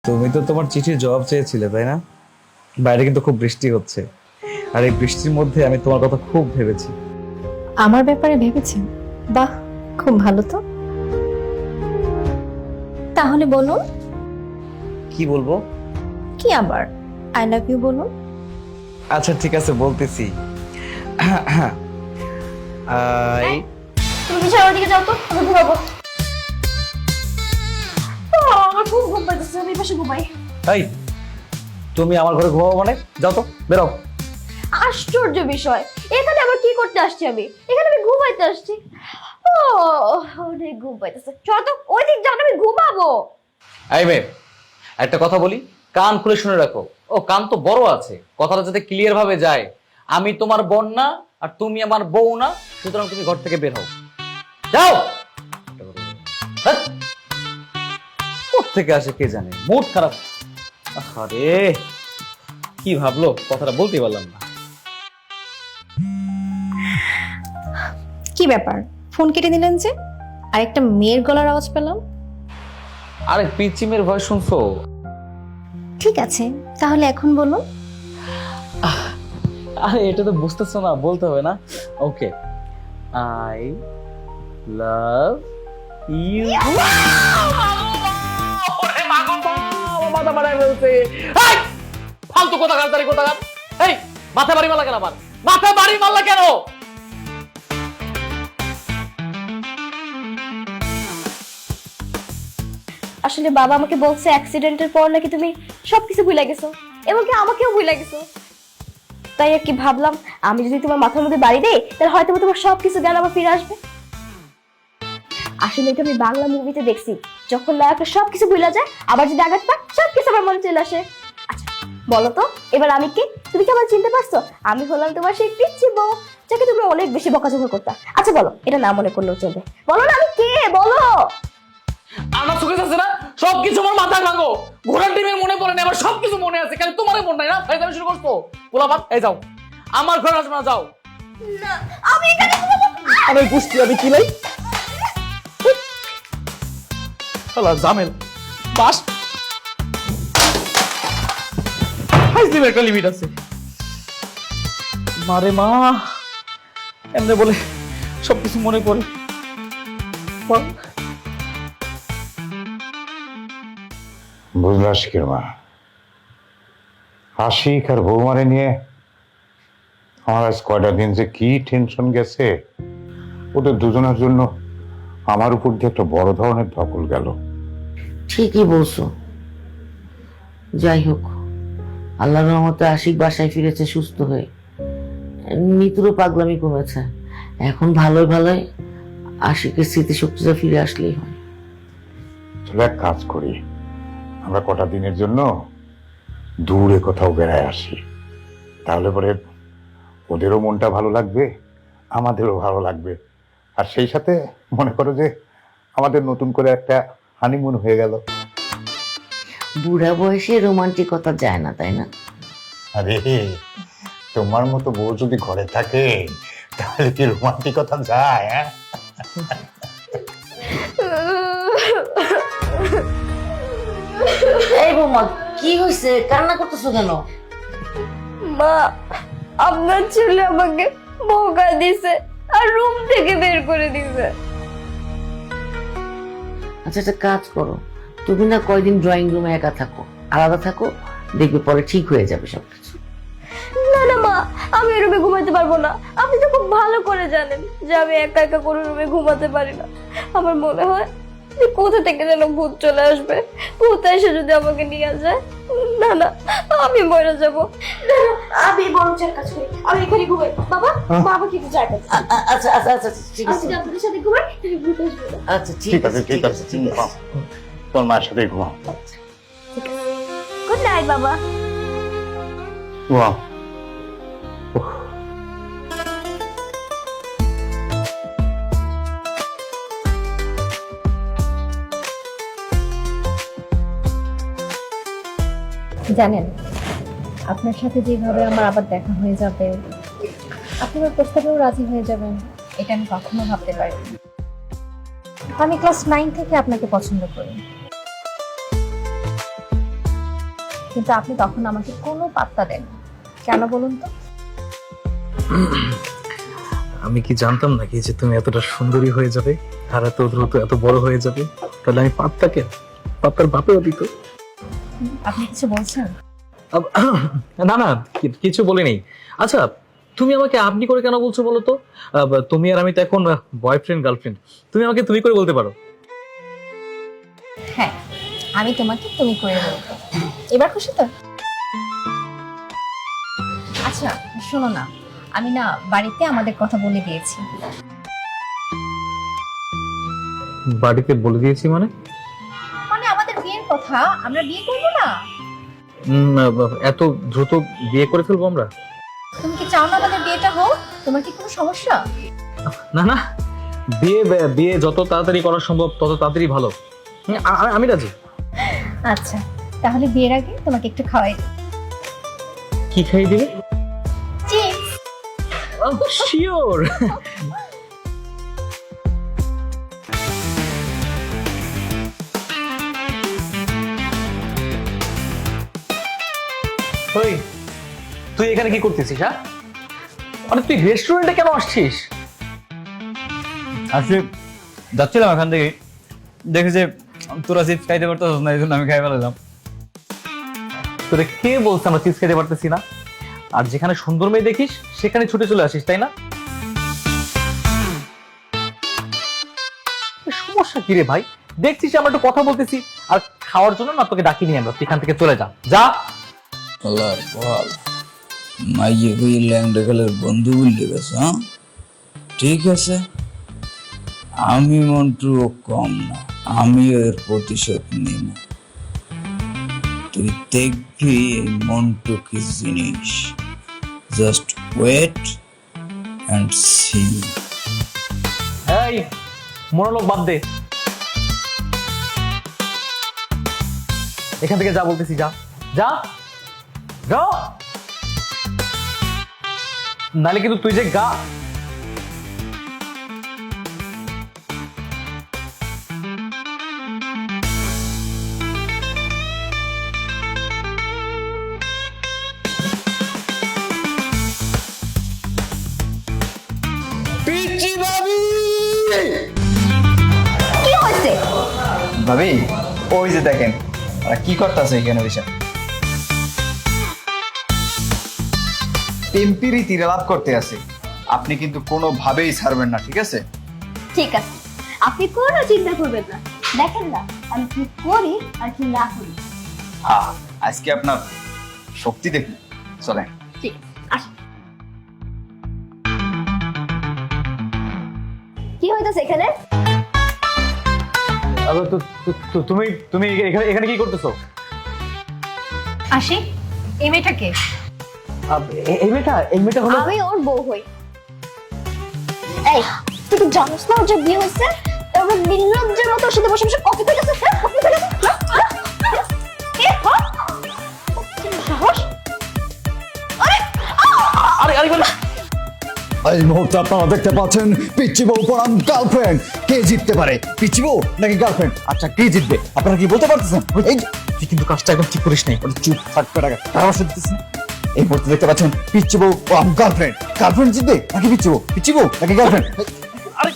তুমি তো তোমার চিঠির জবাব চেয়েছিলে তাই না? বাইরে কিন্তু খুব বৃষ্টি হচ্ছে, আর এই বৃষ্টির মধ্যে আমি তোমার কথা খুব ভেবেছি। আমার ব্যাপারে ভেবেছেন? বাহ, খুব ভালো তো। তাহলে বলুন। কি বলবো? কি আবার? আই লাভ ইউ বলুন। আচ্ছা ঠিক আছে, বলতেছি। আই তুমি বিছানার দিকে যাও তো, আমি ঘুমাবো। আমার খুব ঘুম পাইতেছে, আমি পাশে ঘুমাই। এই, তুমি আমার ঘরে ঘুমাবো মানে? যাও তো, বেরো। আশ্চর্য বিষয়, এখানে আবার কি করতে আসছি আমি? এখানে আমি ঘুমাইতে আসছি। ও, অনেক ঘুম পাইতেছে। চলো তো ওই দিক যান, আমি ঘুমাবো। এই মেয়ে, একটা কথা বলি, কান খুলে শুনে রাখো। ও কান তো বড় আছে, কথাটা যাতে ক্লিয়ার ভাবে যায়। আমি তোমার বোন না, আর তুমি আমার বউ না, সুতরাং তুমি ঘর থেকে বের হও। যাও। থেকে আসে কে জানে, মুড খারাপ। আরে কি ভাবলো, কথাটা বলতে পারলাম না। কি ব্যাপার, ফোন কেটে দিলেন যে? আর একটা মেয়ের গলার আওয়াজ পেলাম। আরে পিচিমের ভয় শুনছো? ঠিক আছে, তাহলে এখন বলুন। আরে এটা তো বুঝতেছো না, বলতে হবে না। ওকে, আই লাভ ইউ। মাথা বাড়ায় ফেলছে। এই ফালতু কথা গাল, কথা গাল। এই মাথা বাড়ি মারলা কেন? আমার মাথা বাড়ি মারলা কেন? আসলে বাবা আমাকে বলছে অ্যাক্সিডেন্টের পর নাকি তুমি সবকিছু ভুলে গেছো, এমনকি আমাকেও ভুলে গেছো। তাই আর কি ভাবলাম, আমি যদি তোমার মাথার মধ্যে বাড়ি দেই, তাহলে হয়তো তোমার সবকিছু জ্ঞান আবার ফিরে আসবে। আসলে এটা আমি বাংলা মুভিতে দেখছি, যখন নায়কের সবকিছু ভুলে যায়, আবার যদি আঘাত পায়, সবকিছু আমার মনে চলে আসে। আচ্ছা বলো তো, এবার আমি কে? তুমি কি আমার চিনতে পারছো? আমি হলাম তোমার সেই পিচ্চি বউ, যাকে তুমি অনেক বেশি বকাঝকা করতা। আচ্ছা বলো, এটা না মনে করলেও চলবে, বলো না আমি কে, বলো। আমার চোখে আছে না, সবকিছু আমার মাথায় ভাঙো। ঘোড়ার টিমের মনে পড়ে না, আমার সবকিছু মনে আছে, কেন তোমার মনে নাই না? ফাইজলামি শুরু করছো। পোলাপান, এই যাও, আমার ঘরে আসবে না, যাও। না, আমি এখানে আমি পুষ্টি, আমি কি লাই জামেল বাস। ফাইজলিমের একটা লিমিট আছে। মারে মা, এমনি বলে সবকিছু মনে পড়ে। বুঝলো আশিকের মা, আশিক আর বৌমারে নিয়ে আমার আজ কয়টা দিন যে কি টেনশন গেছে। ওদের দুজনের জন্য আমার উপর দিয়ে একটা বড় ধরনের ধকল গেল। ঠিকই বলছো। যাই হোক, আল্লাহর রহমতে আশিক বাসায় ফিরেছে সুস্থ হয়ে। মিতুরও পাগলামি কমেছে। এখন ভালোই ভালোই আশিকের স্মৃতিশক্তিটা ফিরে আসলেই হয়। চলো এক কাজ করি, আমরা কটা দিনের জন্য দূরে কোথাও বেড়ায় আসি, তাহলে পরে ওদেরও মনটা ভালো লাগবে, আমাদেরও ভালো লাগবে। আর সেই সাথে মনে করো যে আমাদের নতুন করে একটা হানিমুন হয়ে গেল। বুড়া বয়সে রোমান্টিকতা যায় না, তাই না? আরে তোমার মতো বউ যদি ঘরে থাকে তাহলে কি রোমান্টিকতা যায়? হ্যাঁ, এই বৌমা, কি হয়েছে? কান্না করতেছো কেন? মা, আপনার ছেলে আমাকে বকা দিছে আর রুম থেকে বের করে দিছে। আচ্ছা একটা কাজ করো, তুমি না কয়দিন ড্রয়িং রুমে একা থাকো, আলাদা থাকো, দেখবে পরে ঠিক হয়ে যাবে সবকিছু। না না মা, আমি এই রুমে ঘুমাতে পারবো না। আপনি তো খুব ভালো করে জানেন যে আমি একা একা কোনো রুমে ঘুমাতে পারি না। আমার মনে হয় যে কোথা থেকে যেন ভূত চলে আসবে, ভূত এসে যদি আমাকে নিয়ে যায়। না না, আমি মরে যাবো। না না, আমি বরং চার কাজ করি, আমি এখানে ঘুমাই। বাবা, মা আমাকে একটু জায়গা দিন। আচ্ছা আচ্ছা আচ্ছা, ঠিক আমি আছে। যদি আপনাদের সাথে ঘুমাই তাহলে ভূত আসবে না। আচ্ছা ঠিক আছে ঠিক আছে, তুমি ঘুমাও, তোর মায়ের সাথে ঘুমাও। গুড নাইট বাবা। ঘুমাও। জানেন, আপনার সাথে যেভাবে আমার আবার দেখা হয়ে যাবে, আপনি আমার প্রস্তাবেও রাজি হয়ে যাবেন, এটা আমি কখনো ভাবতে পারিনি। আমি ক্লাস 9 থেকে আপনাকে পছন্দ করি। কিন্তু আপনি তখন আমাকে কোনো পাত্তা দেন। কেন বলুন তো? আমি কি জানতাম নাকি যে তুমি এতটা সুন্দরী হয়ে যাবে আর এত দ্রুত এত বড় হয়ে যাবে? তাহলে আমি পাত্তাকে পাত্তার বাপেও দিত। আপনি কিছু বলছেন? না না, কিছু বলিনি। আচ্ছা, তুমি আমাকে আপনি করে কেন বলছো বলো তো? তুমি আর আমি তো এখন বয়ফ্রেন্ড গার্লফ্রেন্ড, তুমি আমাকে তুমি করে বলতে পারো। হ্যাঁ, আমি তোমাকে তুমি করে বলবো। এবার খুশি তো? আচ্ছা শোনো না, আমি না বাড়িতে আমাদের কথা বলে দিয়েছি। বাড়িতে বলে দিয়েছি মানে? মানে আমাদের বিয়ের কথা, আমরা বিয়ে করবো না। এত দ্রুত বিয়ে করে ফেলবো আমরা? তুমি কি চাও না আমাদের বিয়েটা হোক? তোমার কি কোনো সমস্যা? না না, বিয়ে বিয়ে যত তাড়াতাড়ি করা সম্ভব তত তাড়াতাড়ি ভালো। আমি রাজি। আচ্ছা, তাহলে বিয়ের আগে তোমাকে একটু খাওয়াই দিই। কি খাইয়ে দিবে? চিপস। শিওর। ওই, তুই এখানে কি করতেছিস? হ্যাঁ, আরে তুই রেস্টুরেন্টে কেন আসছিস? আসলে যাচ্ছিলাম এখান থেকে, দেখে যে তোরা চিপস খাইতে পারতেছ না, এই জন্য আমি খাই ফেলাম। তোরে কে বলছে আমরা চিপস খেতে পারতেছি না? আর যেখানে সুন্দর মেয়ে দেখিস সেখানে ছুটে চলে আসিস, তাই না? সমস্যা কি রে ভাই? দেখছিস আমরা একটু কথা বলতেছি আর খাওয়ার জন্য না তোকে ডাকিনি আমরা। তুই এখান থেকে চলে যা, যা। আল্লাহর বল, মাইয়ে বই ল্যাংডা খেলের বন্ধু বললে গেছে। হ্যাঁ ঠিক আছে, আমি মন্টু কম না, আমিও এর প্রতিশোধ নিব। তুই দেখবি এই মন্টু কি জিনিস। Just wait and see. এই মনোলোক বাদ দে, এখান থেকে যা বলতেছি, যা যা যা, নালে কিন্তু তুই যে গা। কি হয়েছে? ভাবি ওই যে দেখেন ওরা কি করতেছে এখানে বসে। এমপি রীতির লাভ করতে আছে। আপনি কিন্তু কোনোভাবেই ছাড়বেন না, ঠিক আছে? ঠিক আছে, আপনি কোনো চিন্তা করবেন না। দেখেন না আমি কি করি আর কি না করি। হ্যাঁ, আজকে আপনার শক্তি দেখি। চলেন। ঠিক আছে, আসুন। কি হইতাছে এখানে? তুমি তুমি এখানে এখানে কি করতেছো? আসি, এই মেয়েটা কে? এই মেয়েটা হলো আমি ওর বউ হই। এই তুই কি জানিস না ওর যে বিয়ে হয়েছে? তারপর নির্লজ্জের মতো ওর সাথে বসে বসে কফি খাইতেছে। হ্যাঁ, কফি খাইতেছে। কে? সাহস? আরে আরে বল। এই মুহূর্তে আপনারা দেখতে পাচ্ছেন পিচ্চি বউ বনাম গার্লফ্রেন্ড। কে জিততে পারে, পিচ্চি বউ নাকি গার্লফ্রেন্ড? আচ্ছা কে জিতবে আপনারা কি বলতে পারতেছেন? এই যে, তুই কিন্তু কাজটা একদম ঠিক করিস নাই। চুপ থাকবে টাকা পরামর্শ দিতেছি না। এই মুহূর্তে দেখতে পাচ্ছেন পিচ্চি বউ বনাম গার্লফ্রেন্ড। গার্লফ্রেন্ড জিতবে নাকি পিচ্চি বউ? পিচ্চি বউ নাকি গার্লফ্রেন্ড? আরে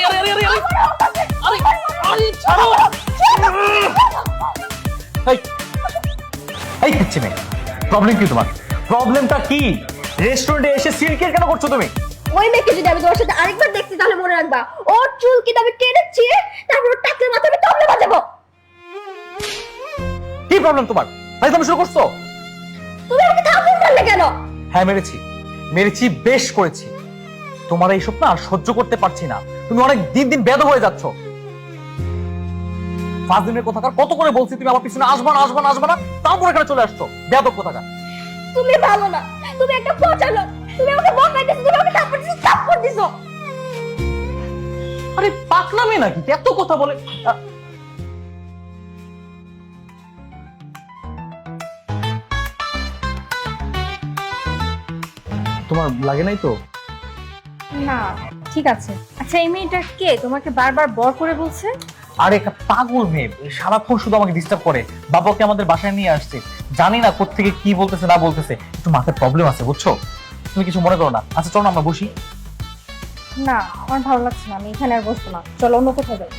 আরে আরে আরে আরে আরে আরে ছাড়ো। এই পিচ্ছি মেয়ে, প্রবলেম কি তোমার? প্রবলেমটা কি? রেস্টুরেন্টে এসে সিনকেট কেন করছো তুমি? ওই মেয়েকে যদি আমি তোমার সাথে আরেকবার দেখছি তাহলে মনে রাখবা ওর চুল কিন্তু আমি টেনে ছিঁড়ে তারপর ওর টাকের মাথায় আমি তবলা বাজাবো। কি প্রবলেম তোমার? ভাই তুমি শুরু করছো? তুমি আমাকে থাপ্পড় মারলে কেন? হ্যাঁ মেরেছি, মেরেছি, বেশ করেছি। তোমার এইসব না আর সহ্য করতে পারছি না। তুমি অনেক দিন দিন বেদ হয়ে যাচ্ছ। 5 দিনের কোথাকার কত করে বলছি তুমি আমার পিছনে আসবা না আসবা না আসবা না, তারপর এখানে চলে আসছো। বেদব কোথাকার। তুমি ভালো না, তুমি একটা পচা লোক। তুমি আমাকে বকাইতেছো, তুমি আমাকে থাপ্পড় দিছো। আরে পাকনামে নাকি এত কথা বলে? তোমার লাগে নাই তো? না ঠিক আছে। আচ্ছা এই মেয়েটা কে তোমাকে বারবার বর করে বলছে? আর একটা পাগল মেয়ে সারাক্ষণ শুধু আমাকে ডিস্টার্ব করে, বাবাকে আমাদের বাসায় নিয়ে আসছে, জানি না কোত্থেকে কি বলতেছে না বলতেছে, একটু মাথায় প্রবলেম আছে বুঝছো। তুমি কিছু মনে করো না। আচ্ছা চলো না আমরা বসি। না আমার ভালো লাগছে না, আমি এখানে আর বসবো না, চলো অন্য কোথাও যাই।